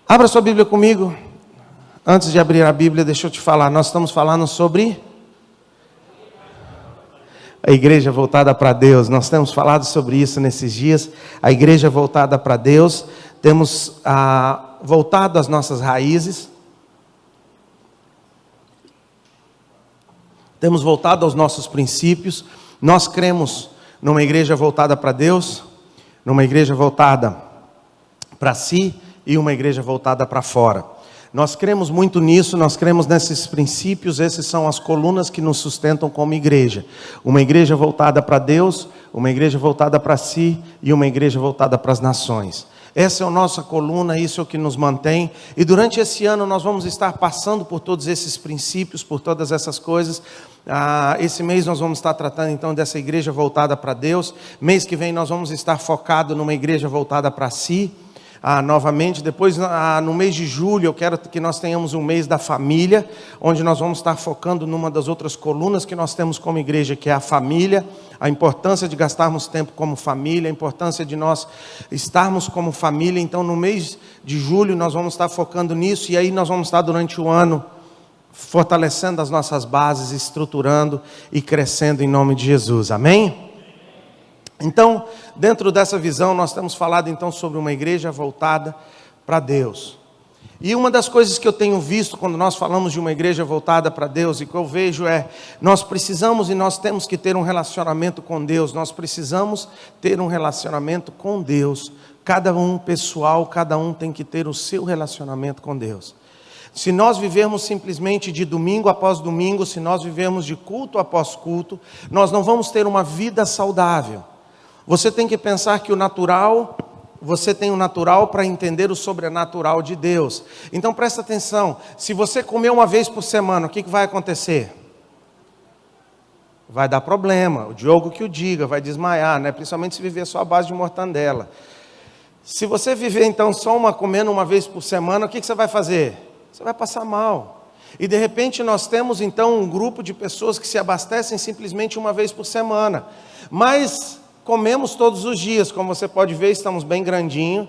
Abra sua Bíblia comigo. Antes de abrir a Bíblia, deixa eu te falar. Nós estamos falando sobre a igreja voltada para Deus. Nós temos falado sobre isso nesses dias. A igreja voltada para Deus. Temos voltado às nossas raízes. Temos voltado aos nossos princípios. Nós cremos numa igreja voltada para Deus, numa igreja voltada para si e uma igreja voltada para fora. Nós cremos muito nisso, nós cremos nesses princípios, esses são as colunas que nos sustentam como igreja. Uma igreja voltada para Deus, uma igreja voltada para si e uma igreja voltada para as nações. Essa é a nossa coluna, isso é o que nos mantém. E durante esse ano nós vamos estar passando por todos esses princípios, por todas essas coisas. Esse mês nós vamos estar tratando então dessa igreja voltada para Deus. Mês que vem nós vamos estar focado numa igreja voltada para si. Novamente, depois no mês de julho eu quero que nós tenhamos um mês da família, onde nós vamos estar focando numa das outras colunas que nós temos como igreja, que é a família, a importância de gastarmos tempo como família, a importância de nós estarmos como família. Então no mês de julho nós vamos estar focando nisso, e aí nós vamos estar durante o ano fortalecendo as nossas bases, estruturando e crescendo em nome de Jesus, amém? Então, dentro dessa visão, nós temos falado então sobre uma igreja voltada para Deus. E uma das coisas que eu tenho visto quando nós falamos de uma igreja voltada para Deus, e que eu vejo nós precisamos e nós temos que ter um relacionamento com Deus, nós precisamos ter um relacionamento com Deus. Cada um pessoal, cada um tem que ter o seu relacionamento com Deus. Se nós vivermos simplesmente de domingo após domingo, se nós vivermos de culto após culto, nós não vamos ter uma vida saudável. Você tem que pensar que você tem o natural para entender o sobrenatural de Deus. Então presta atenção, se você comer uma vez por semana, o que vai acontecer? Vai dar problema, o Diogo que o diga, vai desmaiar, né? Principalmente se viver só à base de mortandela. Se você viver então comendo uma vez por semana, o que você vai fazer? Você vai passar mal. E de repente nós temos então um grupo de pessoas que se abastecem simplesmente uma vez por semana. Mas comemos todos os dias, como você pode ver, estamos bem grandinho,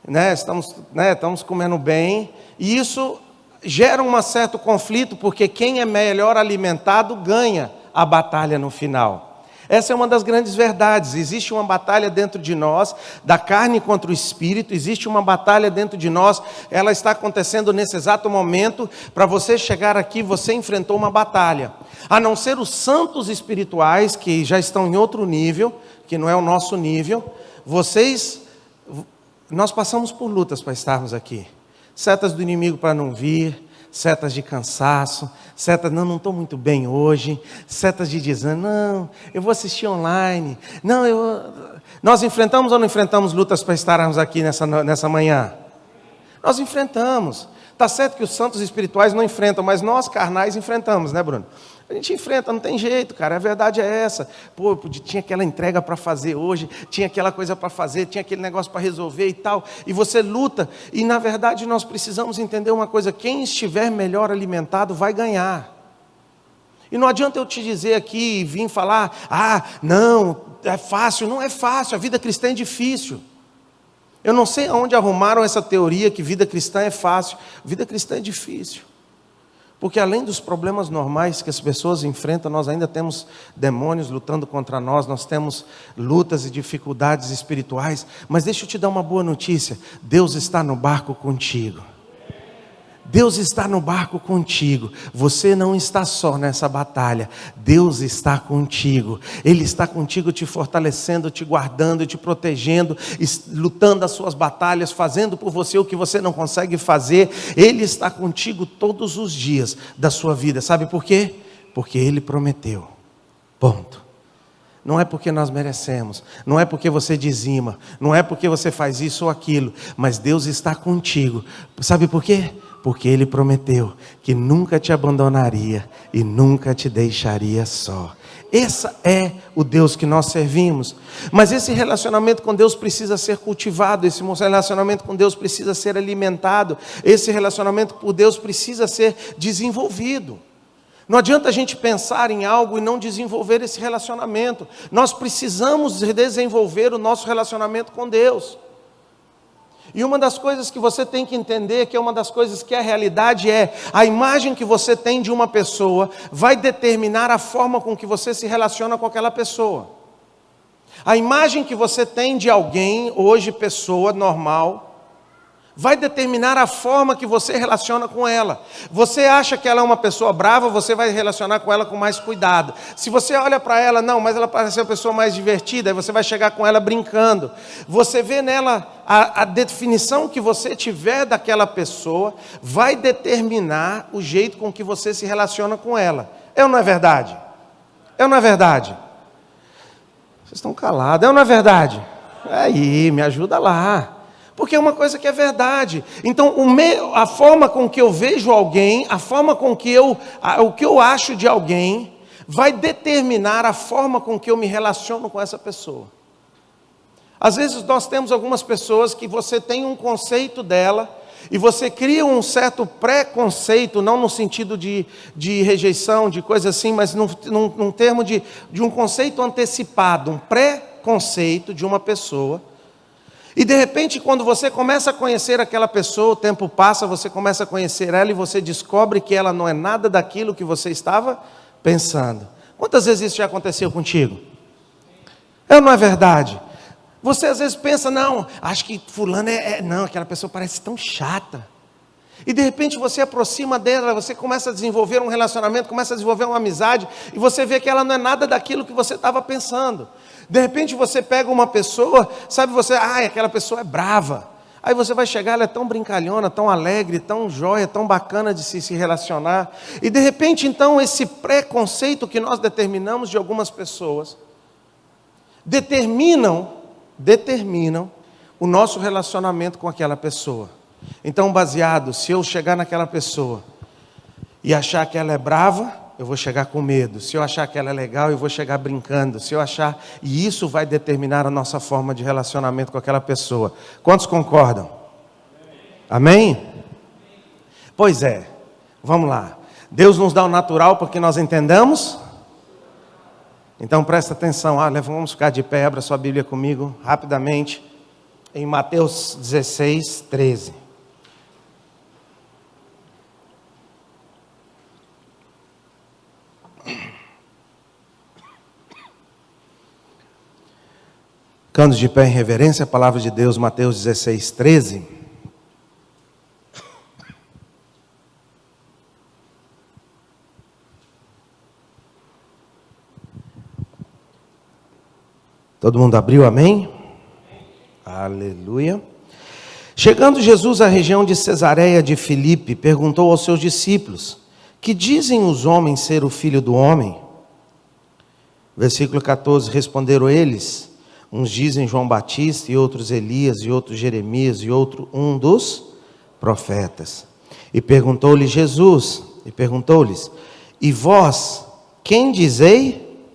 né? Estamos comendo bem, e isso gera um certo conflito, porque quem é melhor alimentado ganha a batalha no final. Essa é uma das grandes verdades. Existe uma batalha dentro de nós, da carne contra o espírito, existe uma batalha dentro de nós, ela está acontecendo nesse exato momento. Para você chegar aqui, você enfrentou uma batalha. A não ser os santos espirituais, que já estão em outro nível, que não é o nosso nível, nós passamos por lutas para estarmos aqui. Setas do inimigo para não vir, setas de cansaço, setas, não estou muito bem hoje, setas de dizer, não, eu vou assistir online, nós enfrentamos ou não enfrentamos lutas para estarmos aqui nessa manhã? Nós enfrentamos. Está certo que os santos espirituais não enfrentam, mas nós carnais enfrentamos, né, Bruno? A gente enfrenta, não tem jeito, cara, a verdade é essa. Pô, tinha aquela entrega para fazer hoje, tinha aquela coisa para fazer, tinha aquele negócio para resolver e tal, e você luta, e na verdade nós precisamos entender uma coisa: quem estiver melhor alimentado vai ganhar. E não adianta eu te dizer aqui e vir falar, não, é fácil. Não é fácil, a vida cristã é difícil. Eu não sei aonde arrumaram essa teoria que vida cristã é fácil. Vida cristã é difícil. Porque além dos problemas normais que as pessoas enfrentam, nós ainda temos demônios lutando contra nós, nós temos lutas e dificuldades espirituais. Mas deixa eu te dar uma boa notícia: Deus está no barco contigo. Deus está no barco contigo. Você não está só nessa batalha. Deus está contigo. Ele está contigo, te fortalecendo, te guardando, te protegendo, lutando as suas batalhas, fazendo por você o que você não consegue fazer. Ele está contigo todos os dias da sua vida. Sabe por quê? Porque Ele prometeu. Ponto. Não é porque nós merecemos, não é porque você dizima, não é porque você faz isso ou aquilo, mas Deus está contigo. Sabe por quê? Porque Ele prometeu que nunca te abandonaria e nunca te deixaria só. Esse é o Deus que nós servimos. Mas esse relacionamento com Deus precisa ser cultivado, esse relacionamento com Deus precisa ser alimentado, esse relacionamento com Deus precisa ser desenvolvido. Não adianta a gente pensar em algo e não desenvolver esse relacionamento. Nós precisamos desenvolver o nosso relacionamento com Deus. E uma das coisas que você tem que entender, que é uma das coisas que é a realidade, é a imagem que você tem de uma pessoa vai determinar a forma com que você se relaciona com aquela pessoa. A imagem que você tem de alguém, hoje pessoa normal, vai determinar a forma que você relaciona com ela. Você acha que ela é uma pessoa brava, você vai relacionar com ela com mais cuidado. Se você olha para ela, não, mas ela parece uma pessoa mais divertida, aí você vai chegar com ela brincando. Você vê nela a definição que você tiver daquela pessoa, vai determinar o jeito com que você se relaciona com ela. É ou não é verdade? É ou não é verdade? Vocês estão calados, é ou não é verdade? Aí, me ajuda lá. Porque é uma coisa que é verdade. Então, a forma com que eu vejo alguém, a forma com que o que eu acho de alguém, vai determinar a forma com que eu me relaciono com essa pessoa. Às vezes nós temos algumas pessoas que você tem um conceito dela, e você cria um certo preconceito, não no sentido de rejeição, de coisa assim, mas num termo de um conceito antecipado, um preconceito de uma pessoa. E de repente, quando você começa a conhecer aquela pessoa, o tempo passa, você começa a conhecer ela e você descobre que ela não é nada daquilo que você estava pensando. Quantas vezes isso já aconteceu contigo? Não é verdade? Você às vezes pensa, não, acho que fulano não, aquela pessoa parece tão chata. E de repente você aproxima dela, você começa a desenvolver um relacionamento, começa a desenvolver uma amizade, e você vê que ela não é nada daquilo que você estava pensando. De repente você pega uma pessoa, sabe, aquela pessoa é brava. Aí você vai chegar, ela é tão brincalhona, tão alegre, tão joia, tão bacana de se relacionar. E de repente então esse preconceito que nós determinamos de algumas pessoas, determinam o nosso relacionamento com aquela pessoa. Então, se eu chegar naquela pessoa e achar que ela é brava, eu vou chegar com medo. Se eu achar que ela é legal, eu vou chegar brincando. E isso vai determinar a nossa forma de relacionamento com aquela pessoa. Quantos concordam? Amém? Pois é, vamos lá. Deus nos dá o natural para que nós entendamos. Então presta atenção, vamos ficar de pé, abra sua Bíblia comigo, rapidamente, em Mateus 16, 13. Ficando de pé em reverência, a palavra de Deus, Mateus 16, 13. Todo mundo abriu, amém? Aleluia. Chegando Jesus à região de Cesareia de Filipe, perguntou aos seus discípulos: que dizem os homens ser o Filho do Homem? Versículo 14, responderam eles: uns dizem João Batista, e outros Elias, e outros Jeremias, e outro um dos profetas. E perguntou-lhes: e vós, quem dizei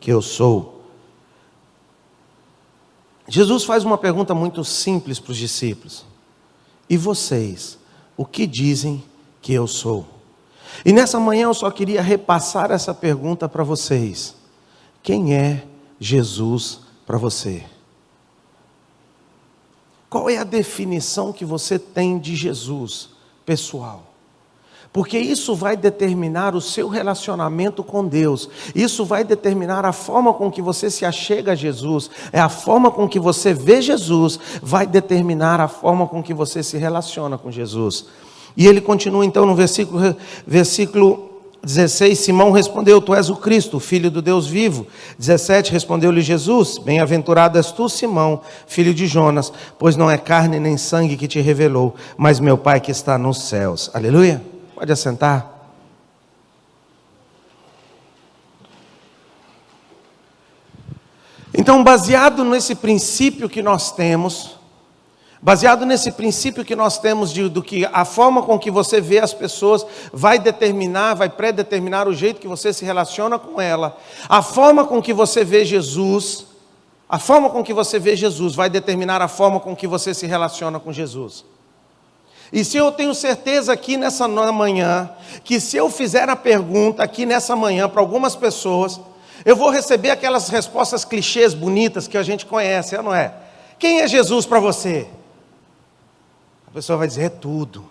que eu sou? Jesus faz uma pergunta muito simples para os discípulos: e vocês, o que dizem que eu sou? E nessa manhã eu só queria repassar essa pergunta para vocês: quem é Jesus para você? Qual é a definição que você tem de Jesus, pessoal? Porque isso vai determinar o seu relacionamento com Deus. Isso vai determinar a forma com que você se achega a Jesus. É a forma com que você vê Jesus, vai determinar a forma com que você se relaciona com Jesus. E ele continua então no versículo 16, Simão respondeu: tu és o Cristo, o Filho do Deus vivo. 17, respondeu-lhe Jesus: bem-aventurado és tu, Simão, filho de Jonas, pois não é carne nem sangue que te revelou, mas meu Pai que está nos céus. Aleluia. Pode assentar. Então, baseado nesse princípio que nós temos, do que a forma com que você vê as pessoas vai predeterminar o jeito que você se relaciona com ela. A forma com que você vê Jesus, vai determinar a forma com que você se relaciona com Jesus. E se eu tenho certeza aqui nessa manhã, que se eu fizer a pergunta aqui nessa manhã para algumas pessoas, eu vou receber aquelas respostas clichês bonitas que a gente conhece, não é? Quem é Jesus para você? A pessoa vai dizer, é tudo.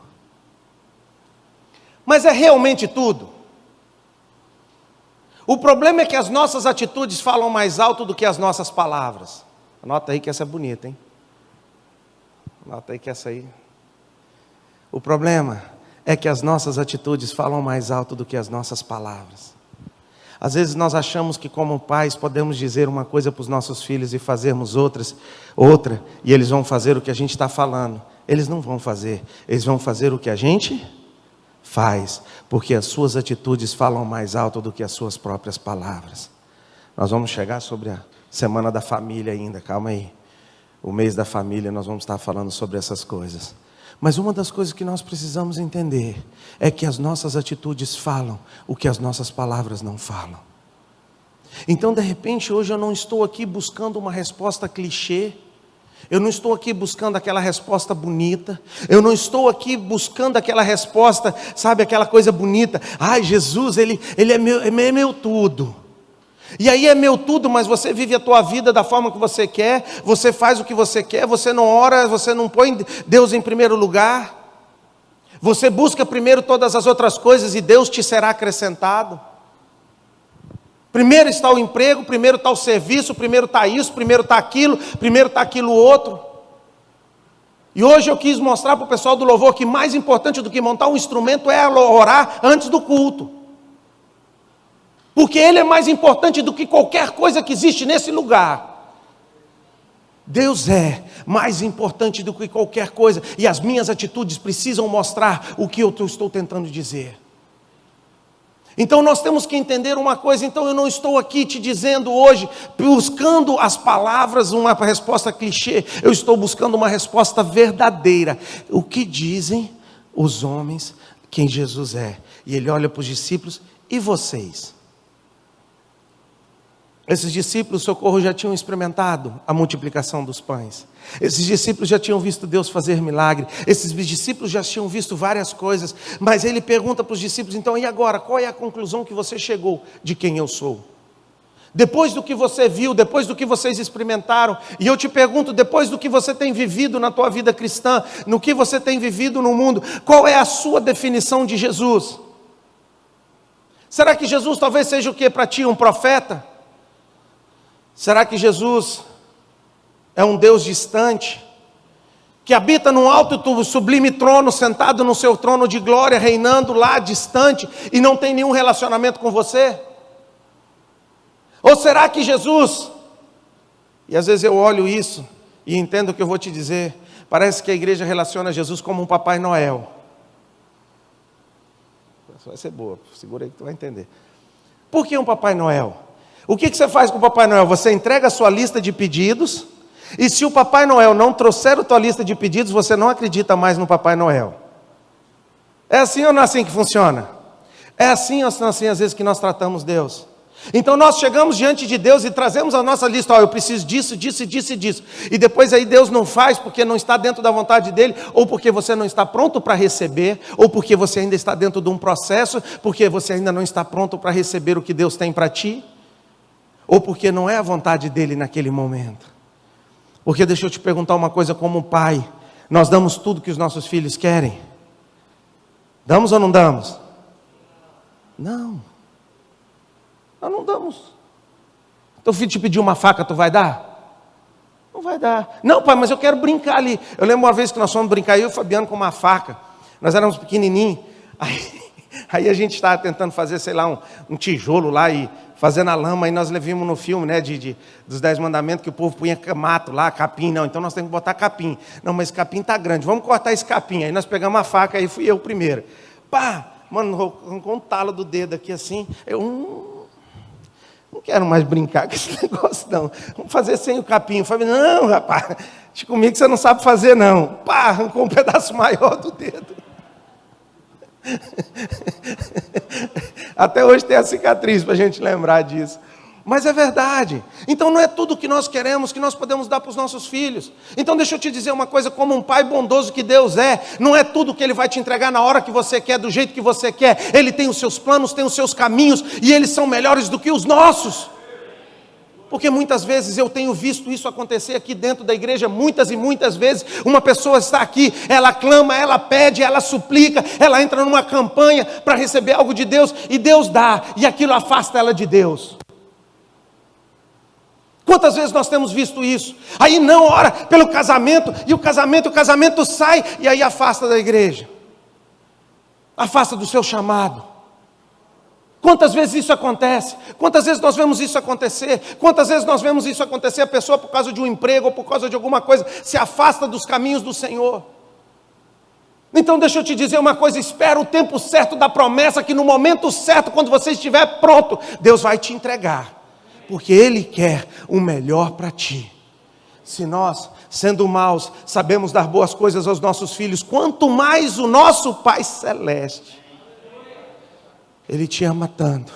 Mas é realmente tudo? O problema é que as nossas atitudes falam mais alto do que as nossas palavras. Anota aí que essa é bonita, hein? Anota aí que essa aí. O problema é que as nossas atitudes falam mais alto do que as nossas palavras. Às vezes nós achamos que como pais podemos dizer uma coisa para os nossos filhos e fazermos outra, e eles vão fazer o que a gente está falando. Eles não vão fazer, eles vão fazer o que a gente faz, porque as suas atitudes falam mais alto do que as suas próprias palavras. Nós vamos chegar sobre a semana da família ainda, calma aí. O mês da família nós vamos estar falando sobre essas coisas. Mas uma das coisas que nós precisamos entender é que as nossas atitudes falam o que as nossas palavras não falam. Então, de repente, hoje eu não estou aqui buscando uma resposta clichê. Eu não estou aqui buscando aquela resposta bonita. Eu não estou aqui buscando aquela resposta, sabe, aquela coisa bonita. Ai, Jesus, Ele é meu tudo. E aí é meu tudo, mas você vive a tua vida da forma que você quer, você faz o que você quer, você não ora, você não põe Deus em primeiro lugar, você busca primeiro todas as outras coisas e Deus te será acrescentado. Primeiro está o emprego, primeiro está o serviço, primeiro está isso, primeiro está aquilo, primeiro está aquilo outro. E hoje eu quis mostrar para o pessoal do louvor que mais importante do que montar um instrumento é orar antes do culto. Porque Ele é mais importante do que qualquer coisa que existe nesse lugar. Deus é mais importante do que qualquer coisa. E as minhas atitudes precisam mostrar o que eu estou tentando dizer. Então nós temos que entender uma coisa. Então eu não estou aqui te dizendo hoje, buscando as palavras, uma resposta clichê. Eu estou buscando uma resposta verdadeira. O que dizem os homens quem Jesus é? E Ele olha para os discípulos, e vocês? Esses discípulos, socorro, já tinham experimentado a multiplicação dos pães. Esses discípulos já tinham visto Deus fazer milagre. Esses discípulos já tinham visto várias coisas. Mas Ele pergunta para os discípulos, então, e agora? Qual é a conclusão que você chegou de quem eu sou? Depois do que você viu, depois do que vocês experimentaram, e eu te pergunto, depois do que você tem vivido na tua vida cristã, no que você tem vivido no mundo, qual é a sua definição de Jesus? Será que Jesus talvez seja o que para ti? Um profeta? Será que Jesus é um Deus distante, que habita num alto e sublime trono, sentado no seu trono de glória, reinando lá distante, e não tem nenhum relacionamento com você? Ou será que Jesus, e às vezes eu olho isso e entendo o que eu vou te dizer, parece que a igreja relaciona Jesus como um Papai Noel. Vai ser boa, segura aí que tu vai entender. Por que um Papai Noel? O que você faz com o Papai Noel? Você entrega a sua lista de pedidos, e se o Papai Noel não trouxer a tua lista de pedidos, você não acredita mais no Papai Noel. É assim ou não é assim que funciona? É assim ou não é assim às vezes que nós tratamos Deus? Então nós chegamos diante de Deus e trazemos a nossa lista, eu preciso disso, disso, disso e disso. E depois aí Deus não faz porque não está dentro da vontade dEle, ou porque você não está pronto para receber, ou porque você ainda está dentro de um processo, porque você ainda não está pronto para receber o que Deus tem para ti. Ou porque não é a vontade dEle naquele momento. Porque deixa eu te perguntar uma coisa, como pai, nós damos tudo que os nossos filhos querem? Damos ou não damos? Não. Nós não damos. Teu filho te pediu uma faca, tu vai dar? Não vai dar. Não, pai, mas eu quero brincar ali. Eu lembro uma vez que nós fomos brincar, eu e o Fabiano com uma faca. Nós éramos pequenininhos. Aí a gente estava tentando fazer, sei lá, um tijolo lá e fazendo a lama. Aí nós vimos no filme, né, dos 10 mandamentos, que o povo punha mato lá, capim. Não, então nós temos que botar capim. Não, mas esse capim está grande, vamos cortar esse capim. Aí nós pegamos a faca, aí fui eu primeiro. Pá, mano, arrancou um talo do dedo aqui assim. Eu não quero mais brincar com esse negócio não. Vamos fazer sem o capim. Eu falei, não, rapaz, deixa comigo que você não sabe fazer não. Pá, arrancou um pedaço maior do dedo. Até hoje tem a cicatriz para a gente lembrar disso. Mas é verdade. Então não é tudo que nós queremos que nós podemos dar para os nossos filhos. Então deixa eu te dizer uma coisa, como um pai bondoso que Deus é, não é tudo que Ele vai te entregar na hora que você quer, do jeito que você quer. Ele tem os seus planos, tem os seus caminhos, e eles são melhores do que os nossos. Porque muitas vezes eu tenho visto isso acontecer aqui dentro da igreja, muitas e muitas vezes, uma pessoa está aqui, ela clama, ela pede, ela suplica, ela entra numa campanha para receber algo de Deus, e Deus dá, e aquilo afasta ela de Deus. Quantas vezes nós temos visto isso? Aí não ora pelo casamento, e o casamento sai, e aí afasta da igreja, afasta do seu chamado. Quantas vezes isso acontece? Quantas vezes nós vemos isso acontecer? Quantas vezes nós vemos isso acontecer? A pessoa, por causa de um emprego ou por causa de alguma coisa, se afasta dos caminhos do Senhor. Então deixa eu te dizer uma coisa: espera o tempo certo da promessa, que no momento certo, quando você estiver pronto, Deus vai te entregar, porque Ele quer o melhor para ti. Se nós, sendo maus, sabemos dar boas coisas aos nossos filhos, quanto mais o nosso Pai Celeste. Ele te ama tanto,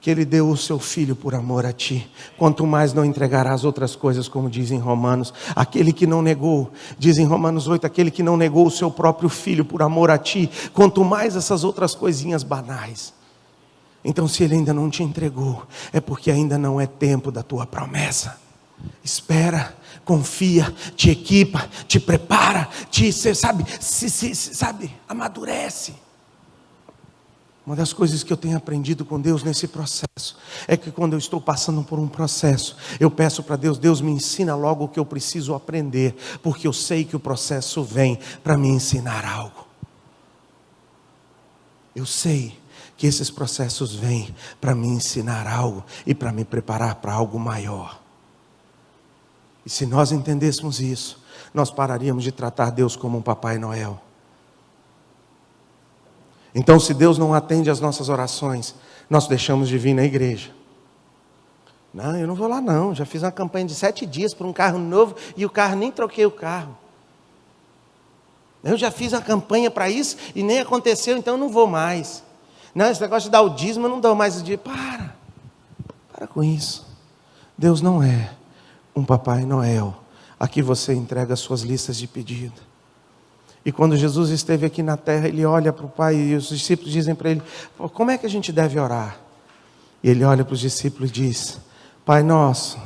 que Ele deu o seu Filho por amor a ti. Quanto mais não entregarás outras coisas, como diz em Romanos. Aquele que não negou, diz em Romanos 8, aquele que não negou o seu próprio Filho por amor a ti, quanto mais essas outras coisinhas banais. Então, se Ele ainda não te entregou, é porque ainda não é tempo da tua promessa. Espera, confia, te equipa, te prepara, amadurece. Uma das coisas que eu tenho aprendido com Deus nesse processo é que quando eu estou passando por um processo, eu peço para Deus: Deus, me ensina logo o que eu preciso aprender, porque eu sei que o processo vem para me ensinar algo. Eu sei que esses processos vêm para me ensinar algo e para me preparar para algo maior. E se nós entendêssemos isso, nós pararíamos de tratar Deus como um Papai Noel. Então, se Deus não atende às nossas orações, nós deixamos de vir na igreja. Não, eu não vou lá não, já fiz uma campanha de 7 dias por um carro novo, e o carro, nem troquei o carro. Eu já fiz uma campanha para isso, e nem aconteceu, então eu não vou mais. Não, esse negócio de dar o dízimo, eu não dou mais o dia. Para com isso. Deus não é um Papai Noel, a que você entrega as suas listas de pedido. E quando Jesus esteve aqui na terra, Ele olha para o Pai, e os discípulos dizem para Ele: como é que a gente deve orar? E Ele olha para os discípulos e diz: Pai nosso,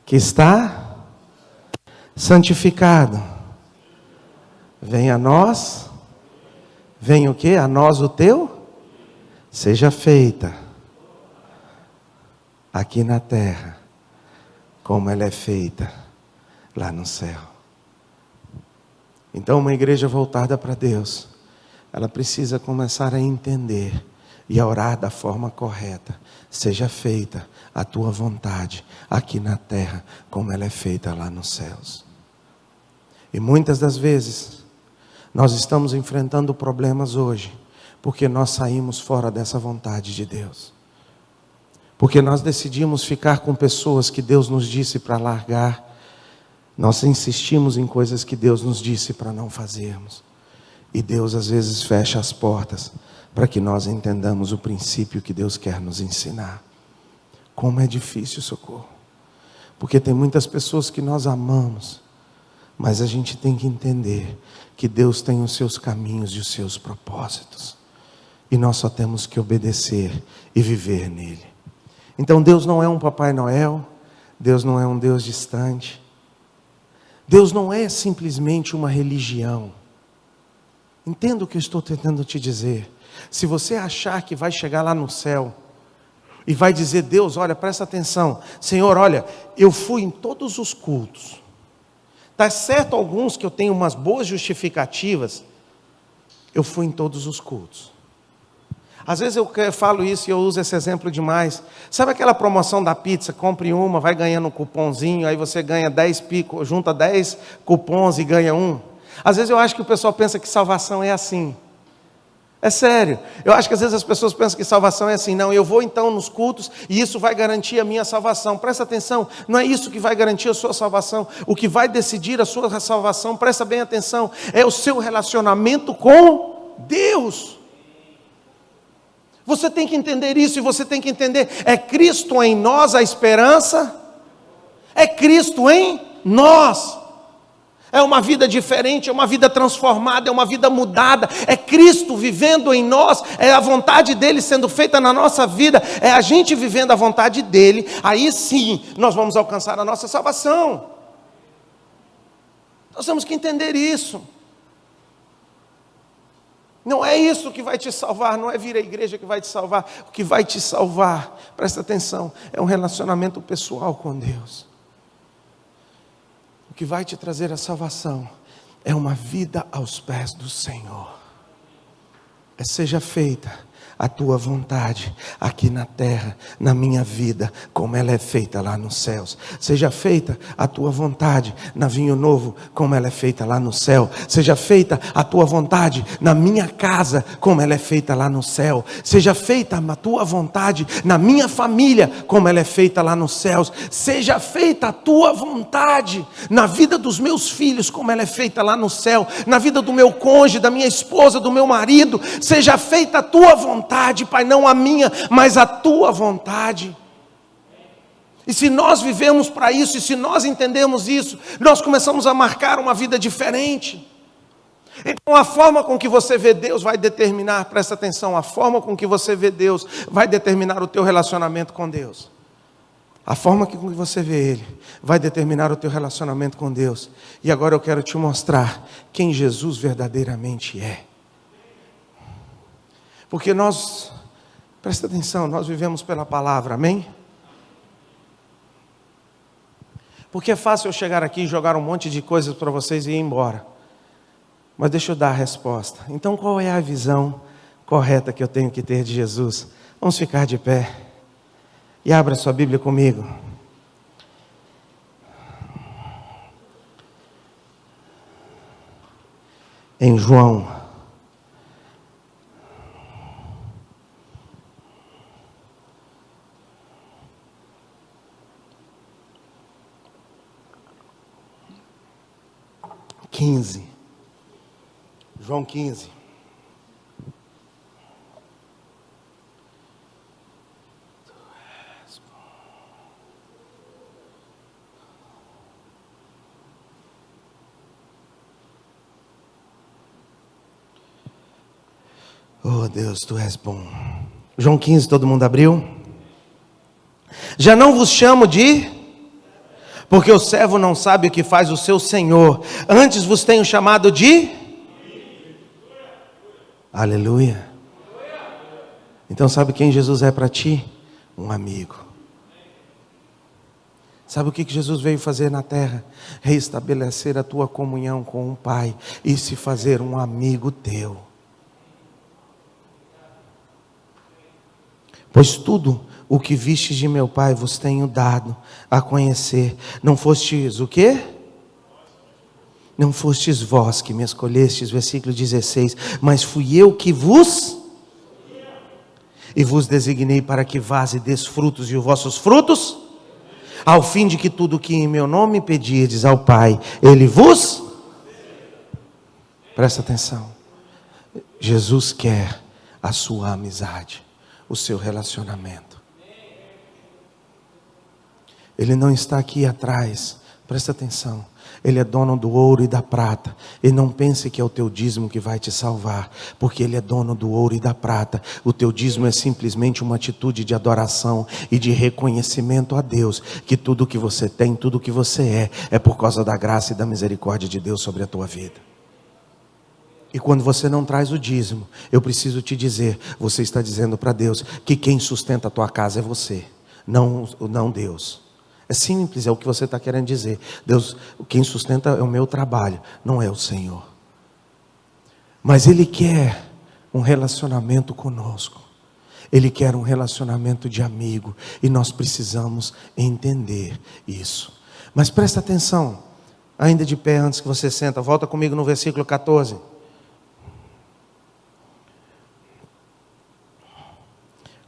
que está santificado, venha a nós, venha o quê? A nós o teu, seja feita, aqui na terra, como ela é feita lá no céu. Então, uma igreja voltada para Deus, ela precisa começar a entender e a orar da forma correta. Seja feita a tua vontade aqui na terra, como ela é feita lá nos céus. E muitas das vezes, nós estamos enfrentando problemas hoje, porque nós saímos fora dessa vontade de Deus. Porque nós decidimos ficar com pessoas que Deus nos disse para largar. Nós insistimos em coisas que Deus nos disse para não fazermos. E Deus às vezes fecha as portas para que nós entendamos o princípio que Deus quer nos ensinar. Como é difícil, socorro. Porque tem muitas pessoas que nós amamos, mas a gente tem que entender que Deus tem os seus caminhos e os seus propósitos. E nós só temos que obedecer e viver nele. Então Deus não é um Papai Noel, Deus não é um Deus distante. Deus não é simplesmente uma religião. Entenda o que eu estou tentando te dizer. Se você achar que vai chegar lá no céu e vai dizer: Deus, olha, presta atenção, Senhor, olha, eu fui em todos os cultos. Está certo alguns que eu tenho umas boas justificativas, eu fui em todos os cultos. Às vezes eu falo isso e eu uso esse exemplo demais. Sabe aquela promoção da pizza? Compre uma, vai ganhando um cupomzinho, aí você ganha 10 picos, junta 10 cupons e ganha um. Às vezes eu acho que o pessoal pensa que salvação é assim. É sério. Eu acho que às vezes as pessoas pensam que salvação é assim. Não, eu vou então nos cultos e isso vai garantir a minha salvação. Presta atenção, não é isso que vai garantir a sua salvação. O que vai decidir a sua salvação, presta bem atenção, é o seu relacionamento com Deus. Você tem que entender isso, e você tem que entender: é Cristo em nós a esperança, é Cristo em nós. É uma vida diferente, é uma vida transformada, é uma vida mudada. É Cristo vivendo em nós, é a vontade dEle sendo feita na nossa vida, é a gente vivendo a vontade dEle. Aí sim, nós vamos alcançar a nossa salvação. Nós temos que entender isso. Não é isso que vai te salvar, não é vir à igreja que vai te salvar. O que vai te salvar, presta atenção, é um relacionamento pessoal com Deus. O que vai te trazer a salvação é uma vida aos pés do Senhor. Seja feita a tua vontade aqui na terra, na minha vida, como ela é feita lá nos céus. Seja feita a tua vontade na Vinho Novo, como ela é feita lá no céu. Seja feita a tua vontade na minha casa, como ela é feita lá no céu. Seja feita a tua vontade na minha família, como ela é feita lá nos céus. Seja feita a tua vontade na vida dos meus filhos, como ela é feita lá no céu. Na vida do meu cônjuge, da minha esposa, do meu marido. Seja feita a tua vontade, Pai, não a minha, mas a tua vontade. E se nós vivemos para isso, e se nós entendemos isso, nós começamos a marcar uma vida diferente. Então a forma com que você vê Deus vai determinar, presta atenção, a forma com que você vê Deus vai determinar o teu relacionamento com Deus. A forma com que você vê Ele vai determinar o teu relacionamento com Deus. E agora eu quero te mostrar quem Jesus verdadeiramente é. Porque nós, presta atenção, nós vivemos pela palavra, amém? Porque é fácil eu chegar aqui e jogar um monte de coisas para vocês e ir embora. Mas deixa eu dar a resposta. Então qual é a visão correta que eu tenho que ter de Jesus? Vamos ficar de pé. E abra sua Bíblia comigo. Em João. João 15. Oh Deus, Tu és bom. João 15, todo mundo abriu? Já não vos chamo de... Porque o servo não sabe o que faz o seu senhor. Antes vos tenho chamado de... Aleluia. Então sabe quem Jesus é para ti? Um amigo. Sabe o que Jesus veio fazer na terra? Reestabelecer a tua comunhão com o Pai e se fazer um amigo teu. Pois tudo o que vistes de meu Pai vos tenho dado a conhecer. Não fostes o quê? Não fostes vós que me escolhestes, versículo 16. Mas fui eu que vos... E vos designei para que vás e des frutos, e os vossos frutos... Ao fim de que tudo o que em meu nome pedirdes ao Pai, Ele vos... Presta atenção. Jesus quer a sua amizade, o seu relacionamento. Ele não está aqui atrás, presta atenção. Ele é dono do ouro e da prata. E não pense que é o teu dízimo que vai te salvar, porque Ele é dono do ouro e da prata. O teu dízimo é simplesmente uma atitude de adoração e de reconhecimento a Deus, que tudo que você tem, tudo que você é por causa da graça e da misericórdia de Deus sobre a tua vida. E quando você não traz o dízimo, eu preciso te dizer, você está dizendo para Deus que quem sustenta a tua casa é você, não Deus. É simples, é o que você está querendo dizer. Deus, quem sustenta é o meu trabalho, não é o Senhor. Mas Ele quer um relacionamento conosco. Ele quer um relacionamento de amigo. E nós precisamos entender isso. Mas presta atenção, ainda de pé antes que você senta, volta comigo no versículo 14.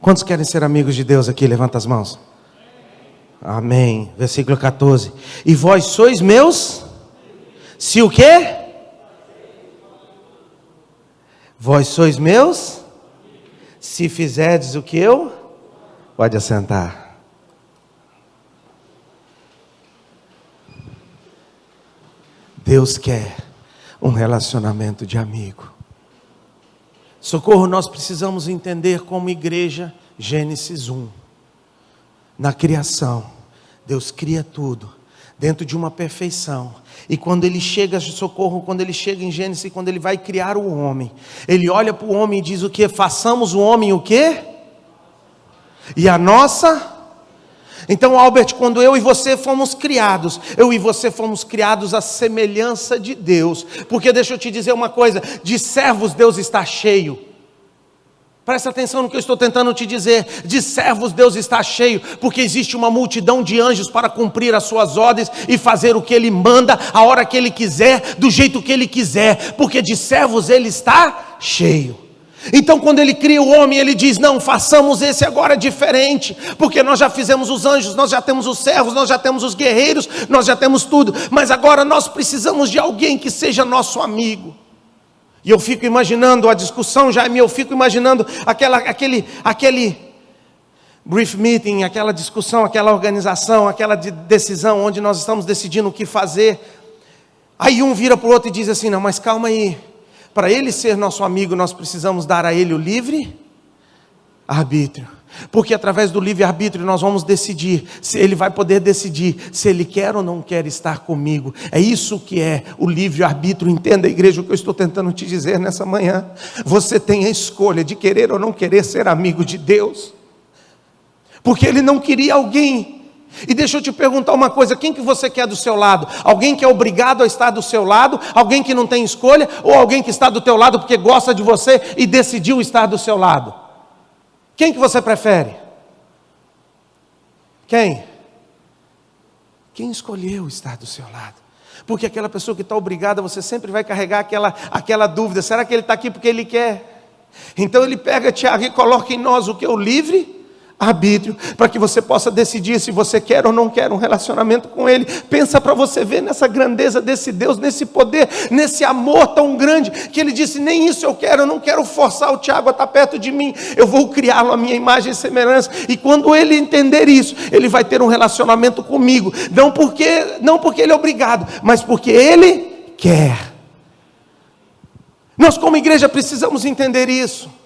Quantos querem ser amigos de Deus aqui? Levanta as mãos. Amém. Versículo 14. E vós sois meus? Se o quê? Vós sois meus? Se fizerdes o que eu? Pode assentar. Deus quer um relacionamento de amigo. Socorro, nós precisamos entender como igreja, Gênesis 1. Na criação, Deus cria tudo dentro de uma perfeição. E quando ele chega, socorro, quando ele chega em Gênesis, quando ele vai criar o homem, ele olha para o homem e diz o quê? Façamos o homem o quê? E a nossa... Então, Albert, quando eu e você fomos criados, eu e você fomos criados à semelhança de Deus. Porque deixa eu te dizer uma coisa, de servos Deus está cheio. Presta atenção no que eu estou tentando te dizer. De servos Deus está cheio, porque existe uma multidão de anjos para cumprir as suas ordens e fazer o que Ele manda, a hora que Ele quiser, do jeito que Ele quiser, porque de servos Ele está cheio. Então quando Ele cria o homem, Ele diz, não, façamos esse agora diferente, porque nós já fizemos os anjos, nós já temos os servos, nós já temos os guerreiros, nós já temos tudo, mas agora nós precisamos de alguém que seja nosso amigo. E eu fico imaginando a discussão, Jaime, eu fico imaginando aquele brief meeting, aquela discussão, aquela organização, aquela decisão, onde nós estamos decidindo o que fazer. Aí um vira para o outro e diz assim, não, mas calma aí, para ele ser nosso amigo, nós precisamos dar a ele o livre arbítrio. Porque através do livre-arbítrio nós vamos decidir, se ele vai poder decidir se ele quer ou não quer estar comigo. É isso que é o livre-arbítrio. Entenda, igreja, o que eu estou tentando te dizer nessa manhã. Você tem a escolha de querer ou não querer ser amigo de Deus. Porque Ele não queria alguém. E deixa eu te perguntar uma coisa, quem que você quer do seu lado? Alguém que é obrigado a estar do seu lado? Alguém que não tem escolha? Ou alguém que está do teu lado porque gosta de você e decidiu estar do seu lado? Quem que você prefere? Quem? Quem escolheu estar do seu lado? Porque aquela pessoa que está obrigada, você sempre vai carregar aquela dúvida, será que ele está aqui porque ele quer? Então ele pega, Tiago, e coloca em nós o que? O livre arbítrio, para que você possa decidir se você quer ou não quer um relacionamento com Ele. Pensa para você ver nessa grandeza desse Deus, nesse poder, nesse amor tão grande, que Ele disse, nem isso eu quero, eu não quero forçar o Tiago a estar perto de mim, eu vou criá-lo à minha imagem e semelhança, e quando ele entender isso, ele vai ter um relacionamento comigo, não porque ele é obrigado, mas porque ele quer. Nós como igreja precisamos entender isso.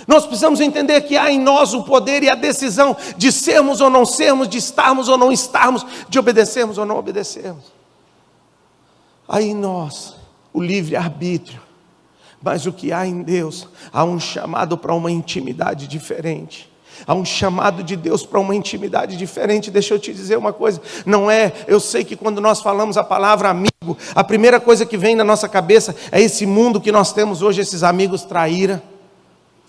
Nós precisamos entender que há em nós o poder e a decisão de sermos ou não sermos, de estarmos ou não estarmos, de obedecermos ou não obedecermos. Há em nós o livre-arbítrio, mas o que há em Deus, há um chamado para uma intimidade diferente. Há um chamado de Deus para uma intimidade diferente. Deixa eu te dizer uma coisa, não é, eu sei que quando nós falamos a palavra amigo, a primeira coisa que vem na nossa cabeça é esse mundo que nós temos hoje, esses amigos traíra.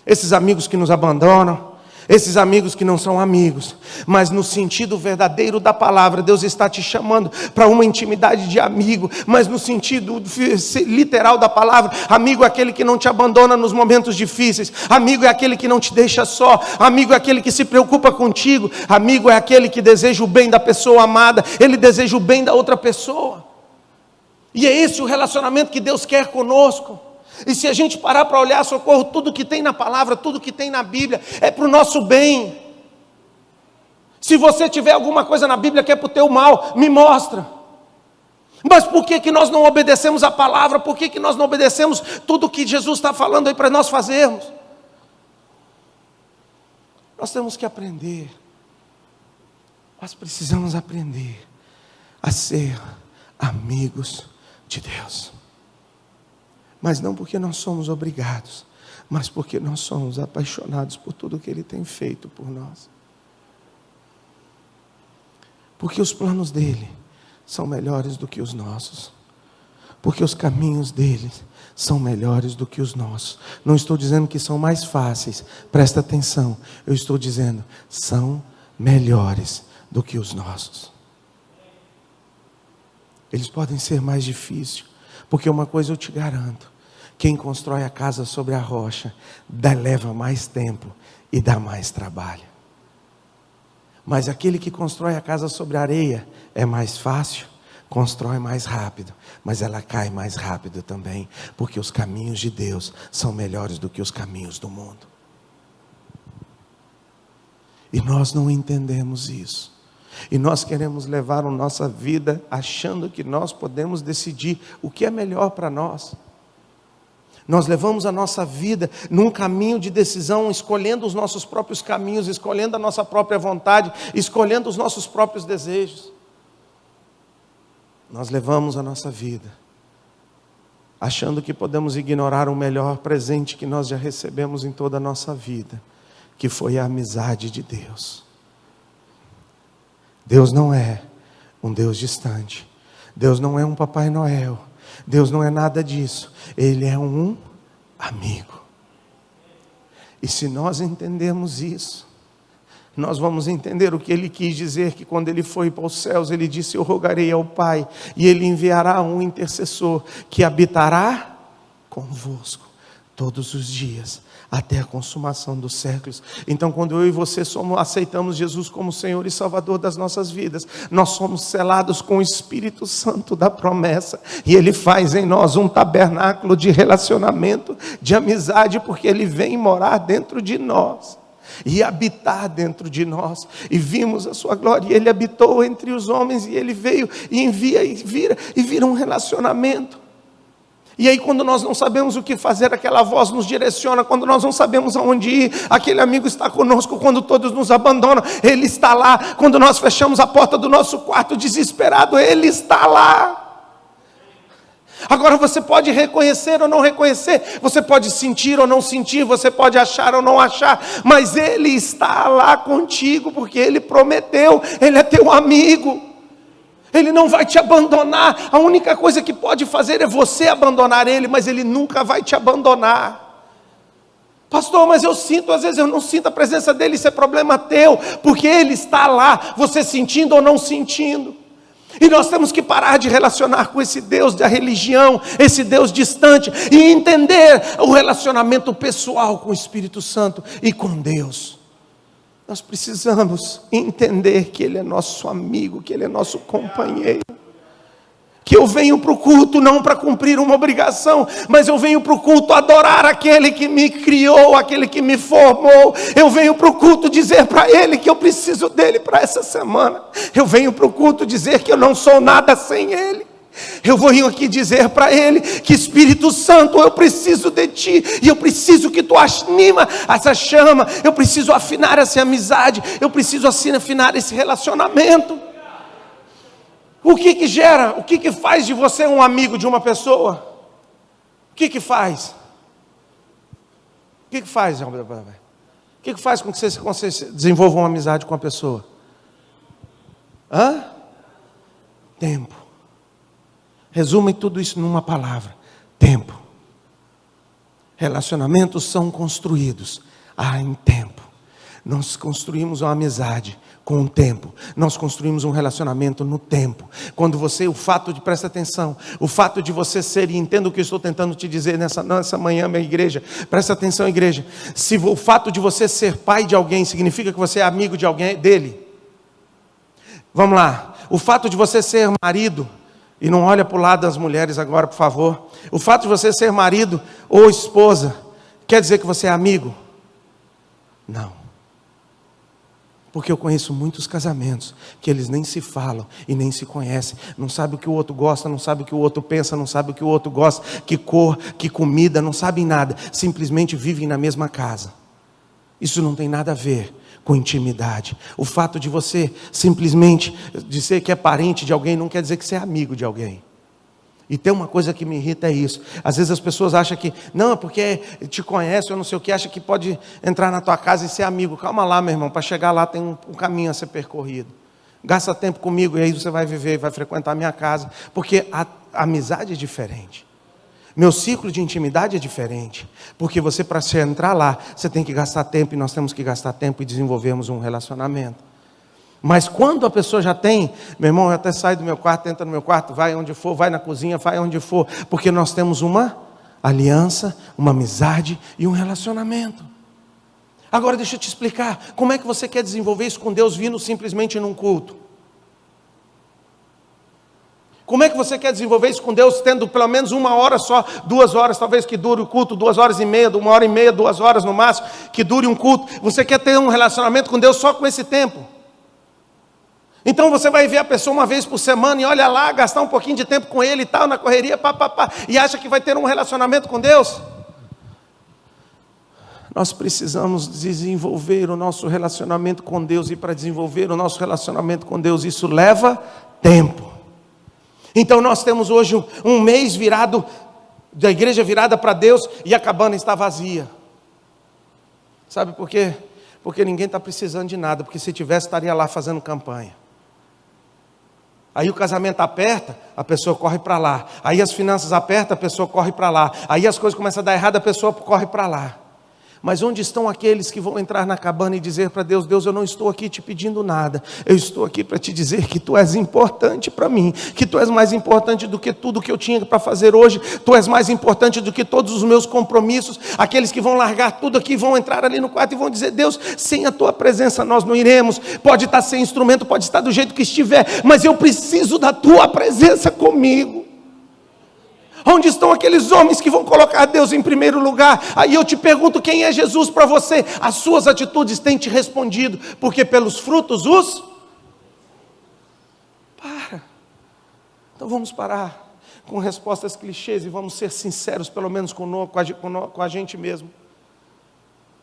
Esses amigos que nos abandonam, esses amigos que não são amigos, mas no sentido verdadeiro da palavra, Deus está te chamando para uma intimidade de amigo, mas no sentido literal da palavra, amigo é aquele que não te abandona nos momentos difíceis, amigo é aquele que não te deixa só, amigo é aquele que se preocupa contigo, amigo é aquele que deseja o bem da pessoa amada, ele deseja o bem da outra pessoa, e é esse o relacionamento que Deus quer conosco. E se a gente parar para olhar, socorro, tudo que tem na palavra, tudo que tem na Bíblia, é para o nosso bem. Se você tiver alguma coisa na Bíblia que é para o teu mal, me mostra. Mas por que nós não obedecemos a palavra? Por que nós não obedecemos tudo que Jesus está falando aí para nós fazermos? Nós temos que aprender. Nós precisamos aprender a ser amigos de Deus. Mas não porque nós somos obrigados, mas porque nós somos apaixonados por tudo que Ele tem feito por nós. Porque os planos dEle são melhores do que os nossos. Porque os caminhos dEle são melhores do que os nossos. Não estou dizendo que são mais fáceis, presta atenção. Eu estou dizendo, são melhores do que os nossos. Eles podem ser mais difíceis, porque uma coisa eu te garanto, quem constrói a casa sobre a rocha, leva mais tempo e dá mais trabalho. Mas aquele que constrói a casa sobre a areia, é mais fácil, constrói mais rápido, mas ela cai mais rápido também, porque os caminhos de Deus são melhores do que os caminhos do mundo. E nós não entendemos isso. E nós queremos levar a nossa vida achando que nós podemos decidir o que é melhor para nós. Nós levamos a nossa vida num caminho de decisão, escolhendo os nossos próprios caminhos, escolhendo a nossa própria vontade, escolhendo os nossos próprios desejos. Nós levamos a nossa vida achando que podemos ignorar o melhor presente que nós já recebemos em toda a nossa vida, que foi a amizade de Deus. Deus não é um Deus distante. Deus não é um Papai Noel. Deus não é nada disso. Ele é um amigo. E se nós entendermos isso, nós vamos entender o que Ele quis dizer, que quando Ele foi para os céus, Ele disse: eu rogarei ao Pai, e Ele enviará um intercessor, que habitará convosco todos os dias, até a consumação dos séculos. Então, quando eu e você aceitamos Jesus como Senhor e Salvador das nossas vidas, nós somos selados com o Espírito Santo da promessa, e Ele faz em nós um tabernáculo de relacionamento, de amizade, porque Ele vem morar dentro de nós e habitar dentro de nós. E vimos a sua glória, e Ele habitou entre os homens, e Ele veio e envia e vira um relacionamento. E aí, quando nós não sabemos o que fazer, aquela voz nos direciona. Quando nós não sabemos aonde ir, aquele amigo está conosco. Quando todos nos abandonam, Ele está lá. Quando nós fechamos a porta do nosso quarto desesperado, Ele está lá. Agora, você pode reconhecer ou não reconhecer, você pode sentir ou não sentir, você pode achar ou não achar, mas Ele está lá contigo, porque Ele prometeu. Ele é teu amigo. Ele não vai te abandonar. A única coisa que pode fazer é você abandonar Ele, mas Ele nunca vai te abandonar. Pastor, mas eu sinto, às vezes eu não sinto a presença dEle. Isso é problema teu, porque Ele está lá, você sentindo ou não sentindo. E nós temos que parar de relacionar com esse Deus da religião, esse Deus distante, e entender o relacionamento pessoal com o Espírito Santo e com Deus. Nós precisamos entender que Ele é nosso amigo, que Ele é nosso companheiro. Que eu venho para o culto não para cumprir uma obrigação, mas eu venho para o culto adorar aquele que me criou, aquele que me formou. Eu venho para o culto dizer para Ele que eu preciso dEle para essa semana. Eu venho para o culto dizer que eu não sou nada sem Ele. Eu venho aqui dizer para Ele que, Espírito Santo, eu preciso de Ti, e eu preciso que Tu anima essa chama, eu preciso afinar essa amizade, eu preciso afinar esse relacionamento. O que gera, o que faz de você um amigo de uma pessoa? O que faz? O que faz? O que faz com que você desenvolva uma amizade com a pessoa? Tempo. Resume tudo isso numa palavra: tempo. Relacionamentos são construídos em tempo. Nós construímos uma amizade com o tempo. Nós construímos um relacionamento no tempo. Quando você, presta atenção, o fato de você ser, e entenda o que eu estou tentando te dizer nessa manhã, minha igreja, presta atenção, igreja. Se o fato de você ser pai de alguém significa que você é amigo de alguém, dele. Vamos lá. O fato de você ser marido, e não olha para o lado das mulheres agora, por favor. O fato de você ser marido ou esposa, quer dizer que você é amigo? Não. Porque eu conheço muitos casamentos que eles nem se falam e nem se conhecem. Não sabe o que o outro gosta, não sabe o que o outro pensa, não sabe o que o outro gosta, que cor, que comida, não sabem nada. Simplesmente vivem na mesma casa. Isso não tem nada a ver com intimidade. O fato de você simplesmente dizer que é parente de alguém não quer dizer que você é amigo de alguém. E tem uma coisa que me irrita, é isso. Às vezes as pessoas acham que, não, é porque te conhece ou não sei o que, acha que pode entrar na tua casa e ser amigo. Calma lá, meu irmão, para chegar lá tem um caminho a ser percorrido. Gasta tempo comigo e aí você vai viver, vai frequentar a minha casa. Porque a amizade é diferente. Meu ciclo de intimidade é diferente. Porque você, para entrar lá, você tem que gastar tempo, e nós temos que gastar tempo e desenvolvermos um relacionamento. Mas quando a pessoa já tem, meu irmão, eu até saio do meu quarto, entra no meu quarto, vai onde for, vai na cozinha, vai onde for, porque nós temos uma aliança, uma amizade e um relacionamento. Agora deixa eu te explicar, como é que você quer desenvolver isso com Deus vindo simplesmente num culto? Como é que você quer desenvolver isso com Deus tendo pelo menos 1 hora só, 2 horas, talvez que dure o culto, 2 horas e meia, 1 hora e meia, 2 horas no máximo, que dure um culto? Você quer ter um relacionamento com Deus só com esse tempo? Então você vai ver a pessoa uma vez por semana e olha lá, gastar um pouquinho de tempo com ele e tal, na correria, e acha que vai ter um relacionamento com Deus. Nós precisamos desenvolver o nosso relacionamento com Deus, e para desenvolver o nosso relacionamento com Deus, isso leva tempo. Então nós temos hoje um mês virado, da igreja virada para Deus, e a cabana está vazia. Sabe por quê? Porque ninguém está precisando de nada, porque se tivesse estaria lá fazendo campanha. Aí o casamento aperta, a pessoa corre para lá. Aí as finanças apertam, a pessoa corre para lá. Aí as coisas começam a dar errado, a pessoa corre para lá. Mas onde estão aqueles que vão entrar na cabana e dizer para Deus: Deus, eu não estou aqui te pedindo nada, eu estou aqui para te dizer que Tu és importante para mim, que Tu és mais importante do que tudo que eu tinha para fazer hoje, Tu és mais importante do que todos os meus compromissos. Aqueles que vão largar tudo aqui, vão entrar ali no quarto e vão dizer: Deus, sem a Tua presença nós não iremos, pode estar sem instrumento, pode estar do jeito que estiver, mas eu preciso da Tua presença comigo. Onde estão aqueles homens que vão colocar Deus em primeiro lugar? Aí eu te pergunto: quem é Jesus para você? As suas atitudes têm te respondido, porque pelos frutos os... Para. Então vamos parar com respostas clichês e vamos ser sinceros, pelo menos com a gente mesmo.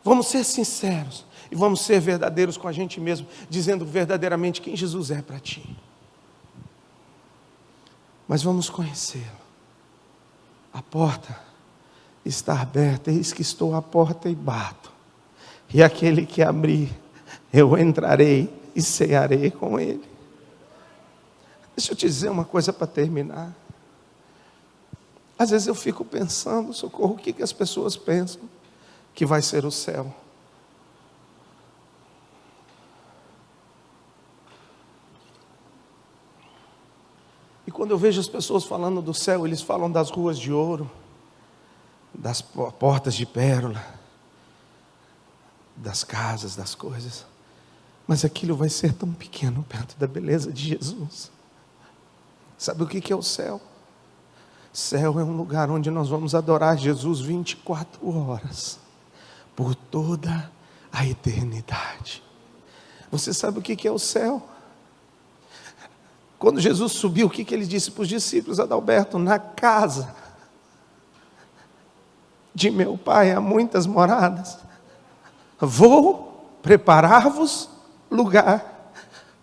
Vamos ser sinceros e vamos ser verdadeiros com a gente mesmo, dizendo verdadeiramente quem Jesus é para ti. Mas vamos conhecê-lo. A porta está aberta, eis que estou à porta e bato. E aquele que abrir, eu entrarei e cearei com ele. Deixa eu te dizer uma coisa para terminar. Às vezes eu fico pensando, socorro, o que as pessoas pensam que vai ser o céu. E quando eu vejo as pessoas falando do céu, eles falam das ruas de ouro, das portas de pérola, das casas, das coisas. Mas aquilo vai ser tão pequeno perto da beleza de Jesus. Sabe o que é o céu? Céu é um lugar onde nós vamos adorar Jesus 24 horas, por toda a eternidade. Você sabe o que é o céu? Quando Jesus subiu, o que ele disse para os discípulos, Adalberto? Na casa de meu Pai há muitas moradas. Vou preparar-vos lugar.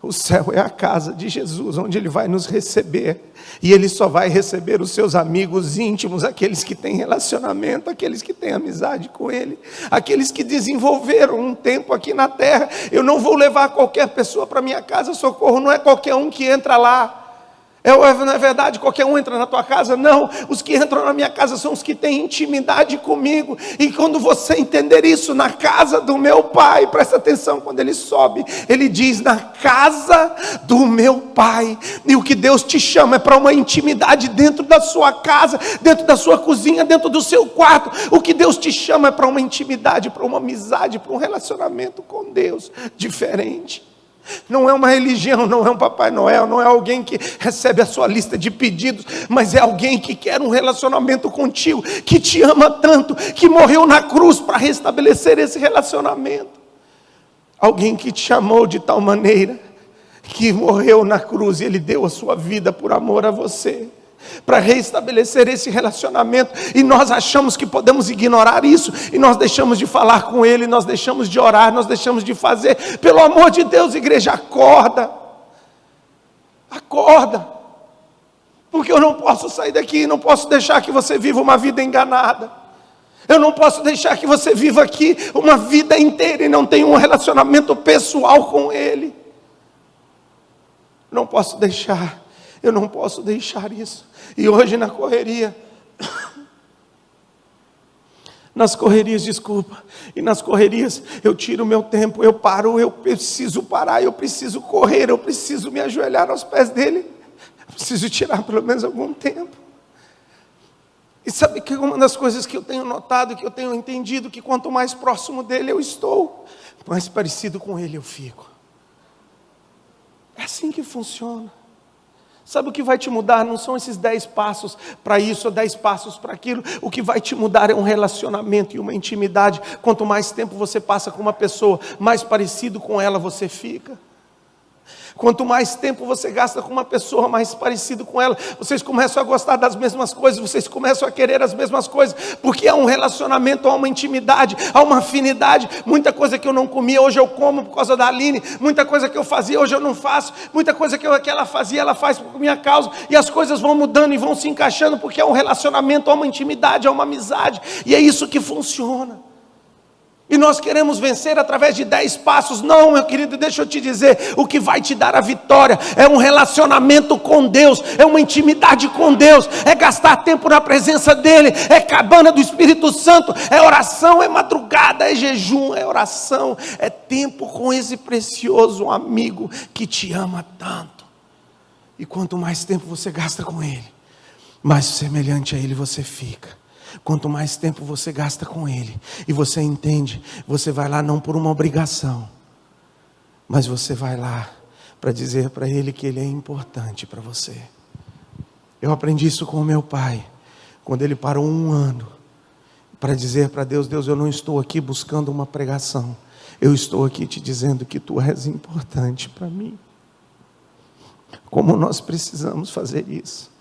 O céu é a casa de Jesus, onde Ele vai nos receber. E Ele só vai receber os seus amigos íntimos, aqueles que têm relacionamento, aqueles que têm amizade com Ele, aqueles que desenvolveram um tempo aqui na terra. Eu não vou levar qualquer pessoa para minha casa, socorro, não é qualquer um que entra lá. Não é verdade, qualquer um entra na tua casa, não. Os que entram na minha casa são os que têm intimidade comigo. E quando você entender isso, na casa do meu Pai, presta atenção, quando ele sobe, ele diz: na casa do meu Pai. E o que Deus te chama é para uma intimidade dentro da sua casa, dentro da sua cozinha, dentro do seu quarto. O que Deus te chama é para uma intimidade, para uma amizade, para um relacionamento com Deus diferente. Não é uma religião, não é um Papai Noel, não é alguém que recebe a sua lista de pedidos, mas é alguém que quer um relacionamento contigo, que te ama tanto, que morreu na cruz para restabelecer esse relacionamento. Alguém que te amou de tal maneira, que morreu na cruz e Ele deu a sua vida por amor a você, para restabelecer esse relacionamento. E nós achamos que podemos ignorar isso, e nós deixamos de falar com Ele, nós deixamos de orar, nós deixamos de fazer. Pelo amor de Deus, igreja, acorda, porque eu não posso sair daqui, não posso deixar que você viva uma vida enganada. Eu não posso deixar que você viva aqui uma vida inteira e não tenha um relacionamento pessoal com Ele. Eu não posso deixar isso. E hoje na correria, e nas correrias eu tiro o meu tempo, eu paro, eu preciso parar, eu preciso correr, eu preciso me ajoelhar aos pés dele, eu preciso tirar pelo menos algum tempo. E sabe que uma das coisas que eu tenho notado, que eu tenho entendido, que quanto mais próximo dele eu estou, mais parecido com ele eu fico. É assim que funciona. Sabe o que vai te mudar? Não são esses 10 passos para isso, ou 10 passos para aquilo. O que vai te mudar é um relacionamento e uma intimidade. Quanto mais tempo você passa com uma pessoa, mais parecido com ela você fica. Quanto mais tempo você gasta com uma pessoa mais parecido com ela, vocês começam a gostar das mesmas coisas, vocês começam a querer as mesmas coisas, porque há um relacionamento, há uma intimidade, há uma afinidade. Muita coisa que eu não comia, hoje eu como por causa da Aline. Muita coisa que eu fazia, hoje eu não faço. Muita coisa que ela fazia, ela faz por minha causa. E as coisas vão mudando e vão se encaixando, porque há um relacionamento, há uma intimidade, há uma amizade. E é isso que funciona. E nós queremos vencer através de 10 passos. Não, meu querido, deixa eu te dizer, o que vai te dar a vitória é um relacionamento com Deus, é uma intimidade com Deus, é gastar tempo na presença dEle, é cabana do Espírito Santo, é oração, é madrugada, é jejum, é oração, é tempo com esse precioso amigo que te ama tanto. E quanto mais tempo você gasta com Ele, mais semelhante a Ele você fica. Quanto mais tempo você gasta com Ele, e você entende, você vai lá não por uma obrigação, mas você vai lá para dizer para Ele que Ele é importante para você. Eu aprendi isso com o meu pai, quando ele parou 1 ano, para dizer para Deus: Deus, eu não estou aqui buscando uma pregação, eu estou aqui te dizendo que Tu és importante para mim. Como nós precisamos fazer isso.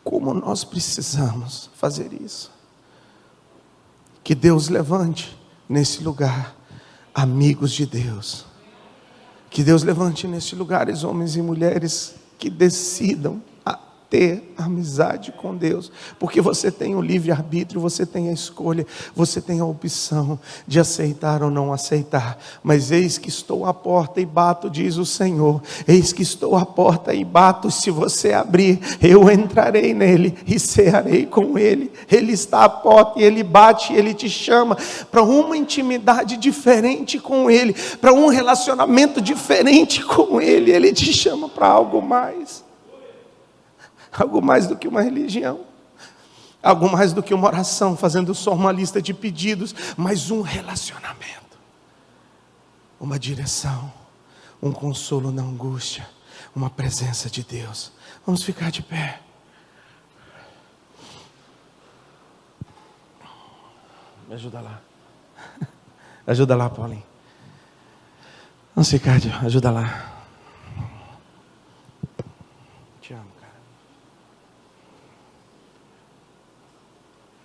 Como nós precisamos fazer isso. Que Deus levante nesse lugar amigos de Deus. Que Deus levante nesse lugar homens e mulheres que decidam ter amizade com Deus, porque você tem o livre-arbítrio, você tem a escolha, você tem a opção de aceitar ou não aceitar. Mas eis que estou à porta e bato, diz o Senhor. Eis que estou à porta e bato, se você abrir, eu entrarei nele e cearei com ele. Ele está à porta e ele bate, e ele te chama para uma intimidade diferente com ele, para um relacionamento diferente com ele. Ele te chama para algo mais. Algo mais do que uma religião, algo mais do que uma oração, fazendo só uma lista de pedidos, mas um relacionamento, uma direção, um consolo na angústia, uma presença de Deus. Vamos ficar de pé. Me ajuda lá. Ajuda lá, Paulinho. Vamos ficar de... Ajuda lá. Te amo, cara.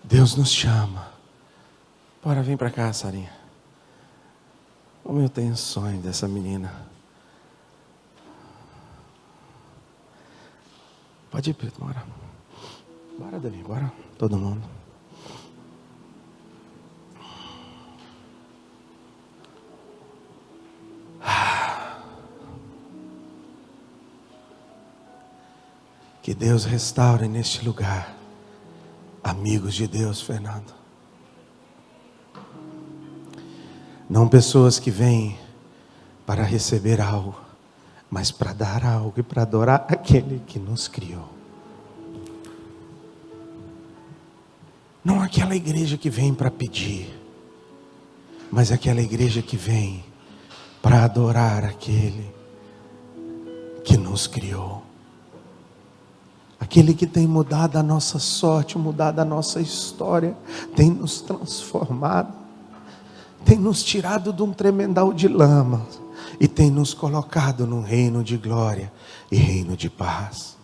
Deus nos chama. Bora, vem pra cá, Sarinha. Como eu tenho sonho dessa menina. Pode ir, Pedro, bora. Bora, Dani, bora. Todo mundo. Que Deus restaure neste lugar amigos de Deus, Fernando. Não pessoas que vêm para receber algo, mas para dar algo e para adorar aquele que nos criou. Não aquela igreja que vem para pedir, mas aquela igreja que vem para adorar aquele que nos criou. Aquele que tem mudado a nossa sorte, mudado a nossa história, tem nos transformado, tem nos tirado de um tremendal de lama e tem nos colocado num reino de glória e reino de paz.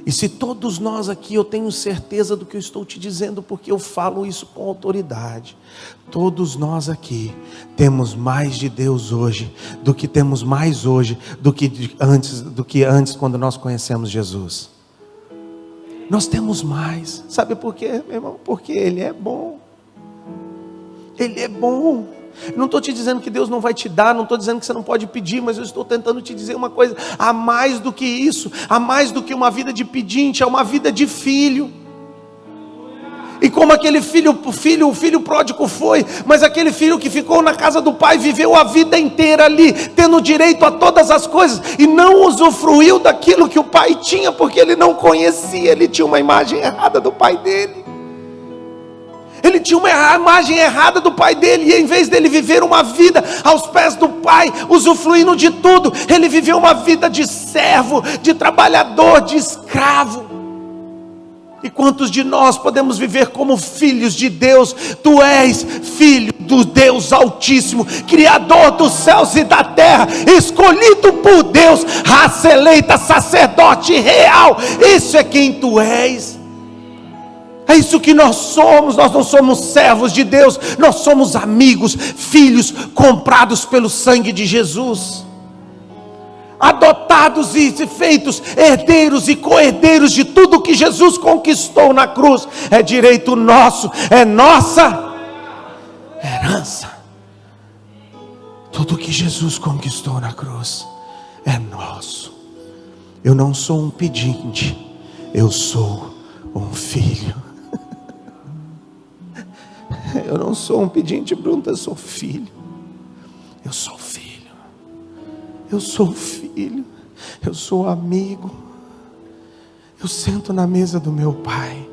E se todos nós aqui, eu tenho certeza do que eu estou te dizendo, porque eu falo isso com autoridade, todos nós aqui temos mais de Deus hoje, do que temos mais hoje, do que antes quando nós conhecemos Jesus. Nós temos mais. Sabe por quê, meu irmão? Porque Ele é bom. Ele é bom. Eu não estou te dizendo que Deus não vai te dar, não estou dizendo que você não pode pedir, mas eu estou tentando te dizer uma coisa: há mais do que isso, há mais do que uma vida de pedinte, há uma vida de filho. E como aquele o filho pródigo foi, mas aquele filho que ficou na casa do pai, viveu a vida inteira ali, tendo direito a todas as coisas, e não usufruiu daquilo que o pai tinha, porque ele não conhecia, ele tinha uma imagem errada do pai dele. Ele tinha uma imagem errada do pai dele, e em vez dele viver uma vida aos pés do pai, usufruindo de tudo, ele viveu uma vida de servo, de trabalhador, de escravo. E quantos de nós podemos viver como filhos de Deus? Tu és filho do Deus Altíssimo, Criador dos céus e da terra, escolhido por Deus, raça eleita, sacerdote real. Isso é quem tu és. É isso que nós somos. Nós não somos servos de Deus, nós somos amigos, filhos comprados pelo sangue de Jesus, adotados e feitos herdeiros e co-herdeiros de tudo que Jesus conquistou na cruz. É direito nosso, é nossa herança. Tudo que Jesus conquistou na cruz é nosso. Eu não sou um pedinte, eu sou um filho. Eu não sou um pedinte, Bruno, eu sou filho. Eu sou filho. Eu sou filho, eu sou amigo. Eu sento na mesa do meu Pai.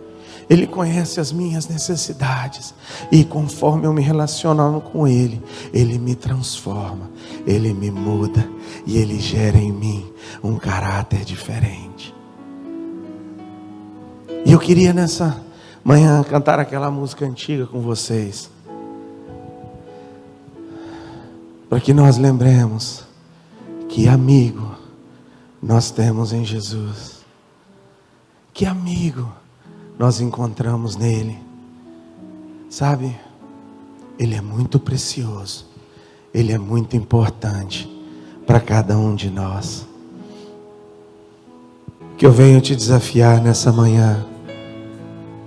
Ele conhece as minhas necessidades. E conforme eu me relaciono com Ele, Ele me transforma, Ele me muda. E Ele gera em mim um caráter diferente. E eu queria nessa manhã cantar aquela música antiga com vocês, para que nós lembremos que amigo nós temos em Jesus. Que amigo nós encontramos nele. Sabe, ele é muito precioso. Ele é muito importante para cada um de nós. Que eu venho te desafiar nessa manhã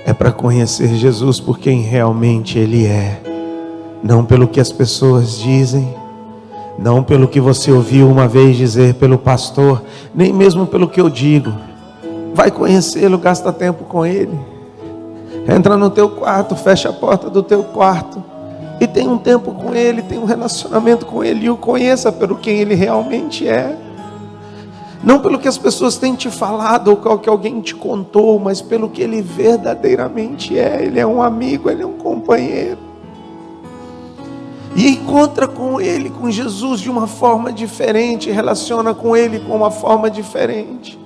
é para conhecer Jesus por quem realmente ele é, não pelo que as pessoas dizem, não pelo que você ouviu uma vez dizer pelo pastor, nem mesmo pelo que eu digo. Vai conhecê-lo, gasta tempo com ele. Entra no teu quarto, fecha a porta do teu quarto e tem um tempo com ele, tem um relacionamento com ele e o conheça pelo quem ele realmente é. Não pelo que as pessoas têm te falado ou que alguém te contou, mas pelo que ele verdadeiramente é. Ele é um amigo, ele é um companheiro. E encontra com ele, com Jesus, de uma forma diferente, relaciona com ele com uma forma diferente.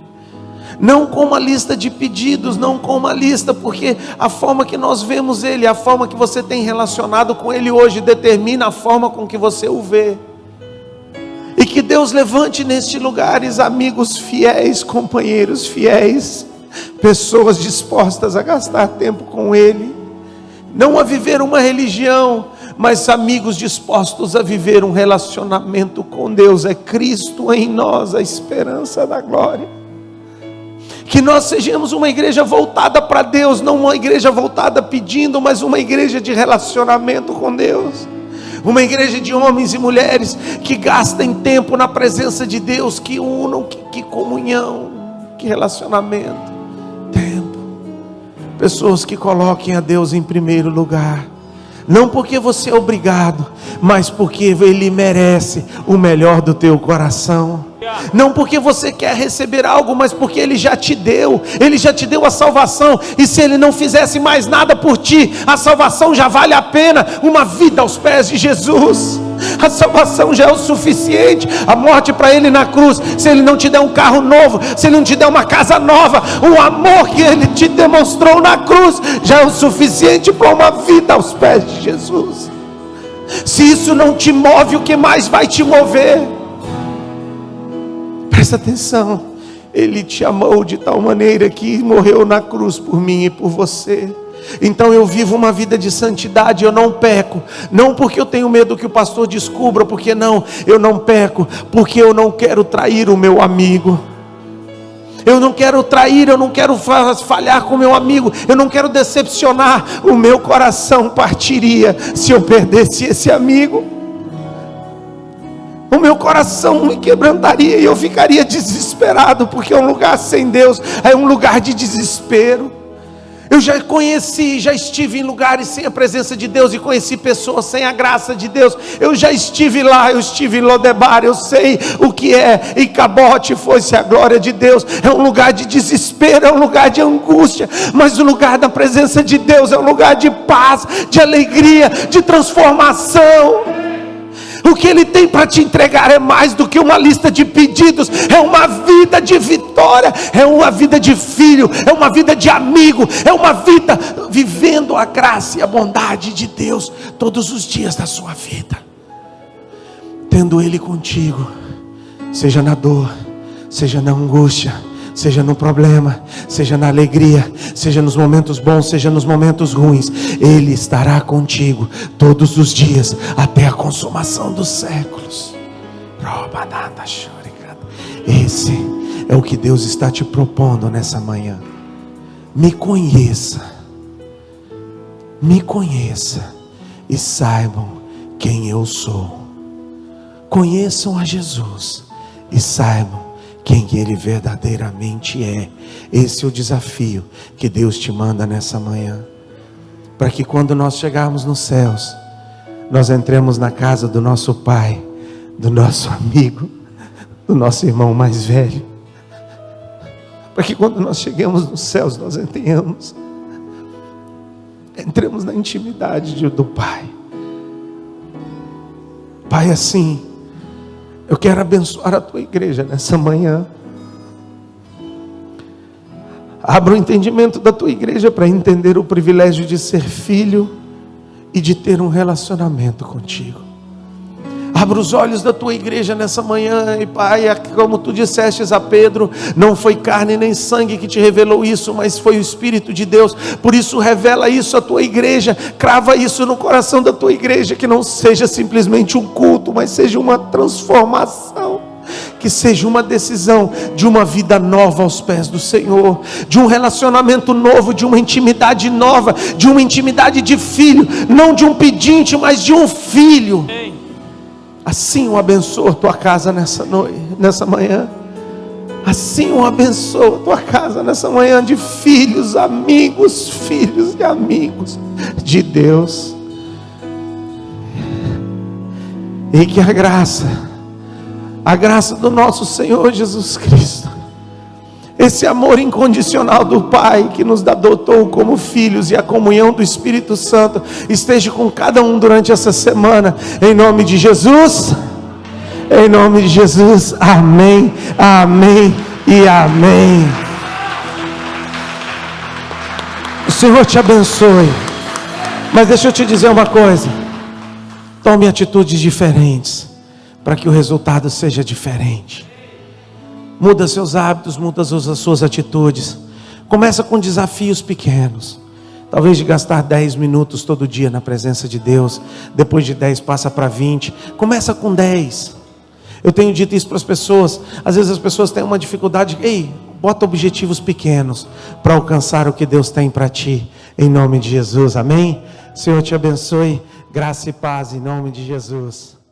Não com uma lista de pedidos, não com uma lista, porque a forma que nós vemos ele, a forma que você tem relacionado com ele hoje, determina a forma com que você o vê. E que Deus levante nestes lugares amigos fiéis, companheiros fiéis, pessoas dispostas a gastar tempo com ele, não a viver uma religião, mas amigos dispostos a viver um relacionamento com Deus. É Cristo em nós, a esperança da glória. Que nós sejamos uma igreja voltada para Deus, não uma igreja voltada pedindo, mas uma igreja de relacionamento com Deus. Uma igreja de homens e mulheres que gastem tempo na presença de Deus, que unam, que comunhão, que relacionamento, tempo. Pessoas que coloquem a Deus em primeiro lugar. Não porque você é obrigado, mas porque Ele merece o melhor do teu coração. Não porque você quer receber algo, mas porque Ele já te deu. Ele já te deu a salvação. E se Ele não fizesse mais nada por ti, a salvação já vale a pena. Uma vida aos pés de Jesus. A salvação já é o suficiente. A morte para Ele na cruz, se Ele não te der um carro novo, se Ele não te der uma casa nova, o amor que Ele te demonstrou na cruz já é o suficiente para uma vida aos pés de Jesus. Se isso não te move, o que mais vai te mover? Presta atenção. Ele te amou de tal maneira que morreu na cruz por mim e por você. Então eu vivo uma vida de santidade, eu não peco, não porque eu tenho medo que o pastor descubra, porque não, eu não peco, porque eu não quero trair o meu amigo. Eu não quero trair, eu não quero falhar com o meu amigo, eu não quero decepcionar. O meu coração partiria se eu perdesse esse amigo. O meu coração me quebrantaria e eu ficaria desesperado, porque um lugar sem Deus é um lugar de desespero. Eu já conheci, já estive em lugares sem a presença de Deus e conheci pessoas sem a graça de Deus. Eu já estive lá, eu estive em Lodebar, eu sei o que é. E Cabote foi-se a glória de Deus. É um lugar de desespero, é um lugar de angústia, mas o lugar da presença de Deus é um lugar de paz, de alegria, de transformação. O que Ele tem para te entregar é mais do que uma lista de pedidos, é uma vida de vitória, é uma vida de filho, é uma vida de amigo, é uma vida vivendo a graça e a bondade de Deus todos os dias da sua vida. Tendo Ele contigo, seja na dor, seja na angústia, seja no problema, seja na alegria, seja nos momentos bons, seja nos momentos ruins, Ele estará contigo todos os dias, até a consumação dos séculos. Esse é o que Deus está te propondo nessa manhã. Me conheça e saibam quem eu sou. Conheçam a Jesus e saibam quem Ele verdadeiramente é. Esse é o desafio que Deus te manda nessa manhã, para que quando nós chegarmos nos céus, nós entremos na casa do nosso Pai, do nosso amigo, do nosso irmão mais velho, para que quando nós cheguemos nos céus, nós entremos na intimidade do Pai. Pai, assim, eu quero abençoar a tua igreja nessa manhã. Abra o entendimento da tua igreja para entender o privilégio de ser filho e de ter um relacionamento contigo. Abra os olhos da tua igreja nessa manhã, e Pai, como tu dissestes a Pedro, não foi carne nem sangue que te revelou isso, mas foi o Espírito de Deus. Por isso revela isso à tua igreja, crava isso no coração da tua igreja, que não seja simplesmente um culto, mas seja uma transformação, que seja uma decisão de uma vida nova aos pés do Senhor, de um relacionamento novo, de uma intimidade nova, de uma intimidade de filho, não de um pedinte, mas de um filho. Assim eu abençoo a tua casa nessa manhã. Assim eu abençoo a tua casa nessa manhã, de filhos, amigos, filhos e amigos de Deus. E que a graça do nosso Senhor Jesus Cristo, esse amor incondicional do Pai que nos adotou como filhos, e a comunhão do Espírito Santo esteja com cada um durante essa semana, em nome de Jesus. Em nome de Jesus, amém, amém e amém. O Senhor te abençoe. Mas deixa eu te dizer uma coisa: tome atitudes diferentes para que o resultado seja diferente. Muda seus hábitos, muda as suas atitudes. Começa com desafios pequenos. Talvez de gastar 10 minutos todo dia na presença de Deus. Depois de 10 passa para 20. Começa com 10. Eu tenho dito isso para as pessoas. Às vezes as pessoas têm uma dificuldade. Ei, bota objetivos pequenos para alcançar o que Deus tem para ti. Em nome de Jesus, amém? Senhor te abençoe. Graça e paz em nome de Jesus.